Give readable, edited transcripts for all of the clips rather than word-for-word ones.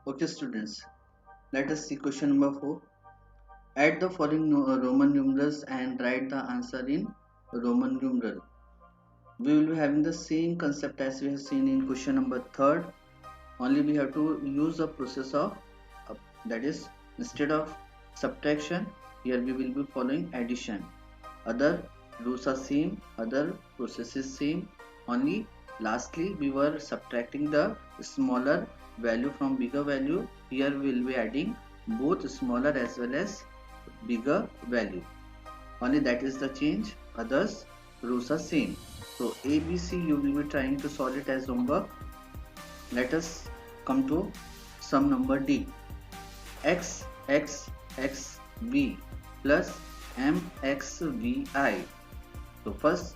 Okay students, let us see question number 4. Add the following Roman numerals and write the answer in Roman numeral. We will be having the same concept as we have seen in question number 3rd. Only we have to use the process of that is, instead of subtraction, here we will be following addition. Other rules are same, other processes same. Only lastly we were subtracting the smaller value from bigger value. Here we will be adding both smaller as well as bigger value. Only that is the change. Others rules are same. So ABC you will be trying to solve it as homework. Let us come to sum number D. X X X V plus MXVI. So first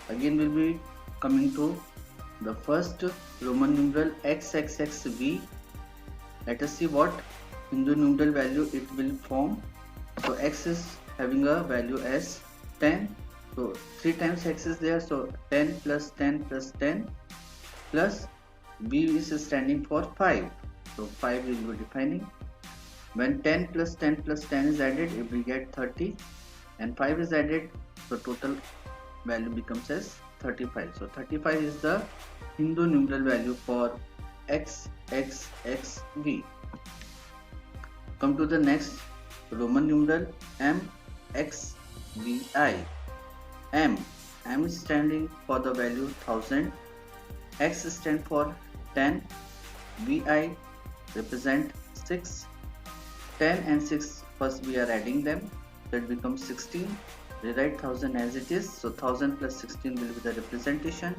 again we'll be coming to the first Roman numeral XXXV. Let us see what Hindu numeral value it will form. So X is having a value as 10. So 3 times X is there. So 10 plus 10 plus 10 plus V is standing for 5. So 5 will be defining. When 10 plus 10 plus 10 is added, it will get 30 and 5 is added. So total value becomes as 35. So 35 is the Hindu numeral value for XXXV. Come to the next Roman numeral MXVI. M is standing for the value 1000. X stand for 10. VI represent 6. 10 and 6 first we are adding them, that becomes 16. Rewrite 1000 as it is. So 1000 plus 16 will be the representation.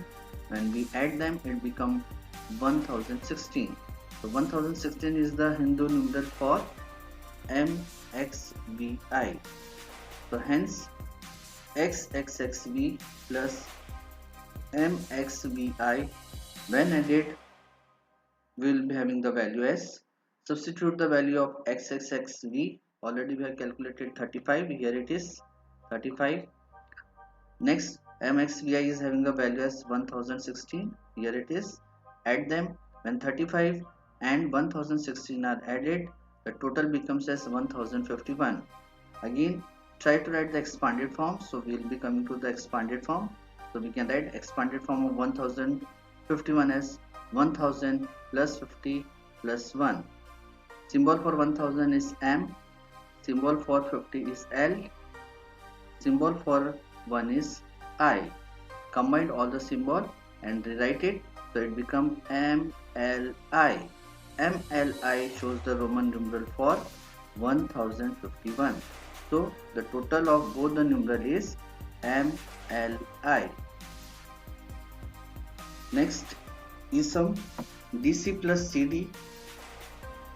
When we add them, it becomes 1016. So 1016 is the Hindu numeral for MXVI. So hence XXXV plus MXVI when added we will be having the value as, substitute the value of XXXV. Already we have calculated 35. Here it is 35. Next MXVI is having a value as 1016. Here it is. Add them. When 35 and 1016 are added, the total becomes as 1051. Again try to write the expanded form. So we will be coming to the expanded form. So we can write expanded form of 1051 as 1000 plus 50 plus 1. Symbol for 1000 is M. Symbol for 50 is L. Symbol for 1 is I. Combine all the symbol and rewrite it. So it becomes MLI. MLI shows the Roman numeral for 1051. So the total of both the numeral is MLI. Next is some DC plus CD.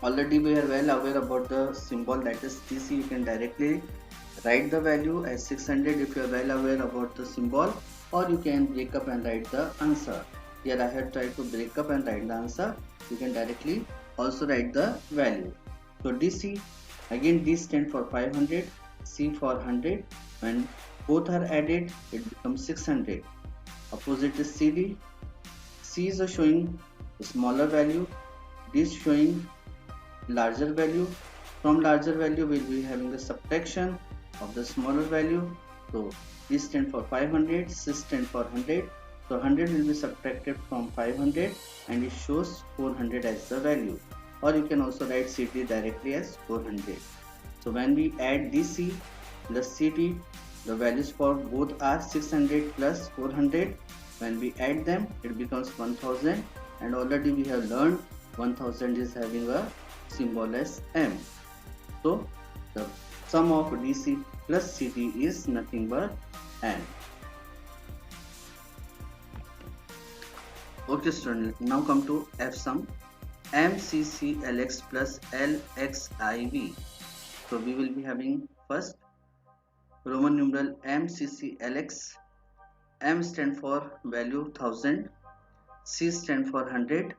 Already we are well aware about the symbol, that is DC. You can directly write the value as 600 if you are well aware about the symbol, or you can break up and write the answer. Here I have tried to break up and write the answer. You can directly also write the value. So DC, again D stands for 500, C for 100. When both are added, it becomes 600. Opposite is CD. C is showing smaller value, D is showing larger value. From larger value we will be having the subtraction of the smaller value. So D stands for 500, C stands for 100. So 100 will be subtracted from 500 and it shows 400 as the value. Or you can also write CD directly as 400. So when we add DC plus CD, the values for both are 600 plus 400. When we add them, it becomes 1000, and already we have learned 1000 is having a symbol as M. So the sum of DC plus CD is nothing but M. Okay students, now come to F sum. MCCLX plus LXIV. So we will be having first Roman numeral MCCLX. M stand for value 1000, C stand for 100,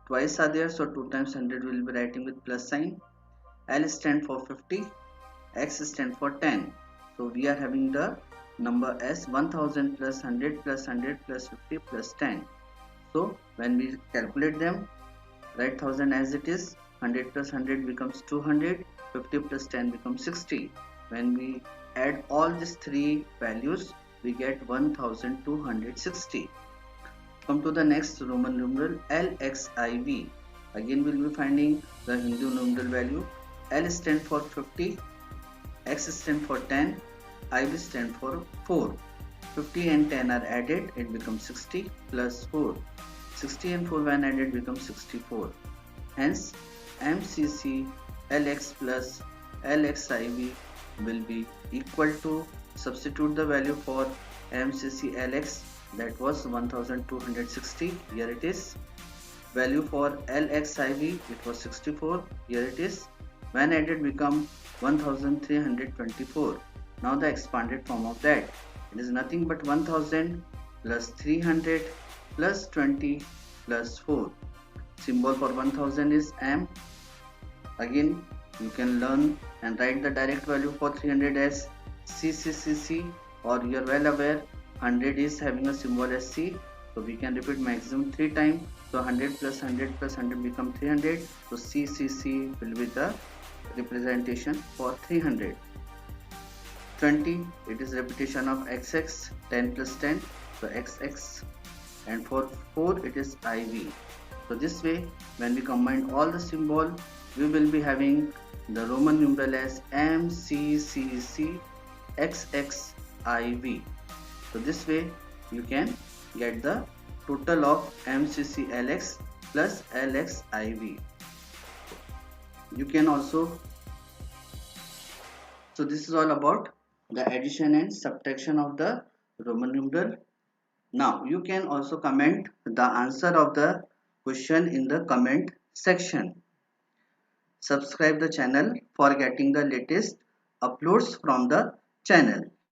twice are there, so 2 times 100 will be writing with plus sign. L stand for 50, X stand for 10. So we are having the number as 1000 plus 100 plus 100 plus 50 plus 10. So when we calculate them, Write 1000 as it is. 100 plus 100 becomes 200. 50 plus 10 becomes 60. When we add all these three values, we get 1260. Come to the next Roman numeral LXIV. Again we will be finding the Hindu numeral value. L stand for 50, X stand for 10, IV stand for 4. 50 and 10 are added, it becomes 60 plus 4. 60 and 4 when added becomes 64. Hence MCC LX plus LXIV will be equal to, substitute the value for MCC LX, that was 1260, here it is. Value for LXIV, it was 64, here it is. When added become 1324. Now the expanded form of that, it is nothing but 1000 plus 300 plus 20 plus 4. Symbol for 1000 is M. Again you can learn and write the direct value for 300 as CCCC, or you are well aware 100 is having a symbol as C, so we can repeat maximum 3 times. So 100 plus 100 plus 100 become 300, so CCC will be the representation for 300. 20, it is repetition of XX. 10 plus 10, so XX. And for 4 it is IV. So this way when we combine all the symbol, we will be having the Roman numeral as MCCC XXIV. So this way you can get the total of MCCLX plus LXIV. You can also, so this is all about the addition and subtraction of the Roman numeral. Now you can also comment the answer of the question in the comment section. Subscribe the channel for getting the latest uploads from the channel.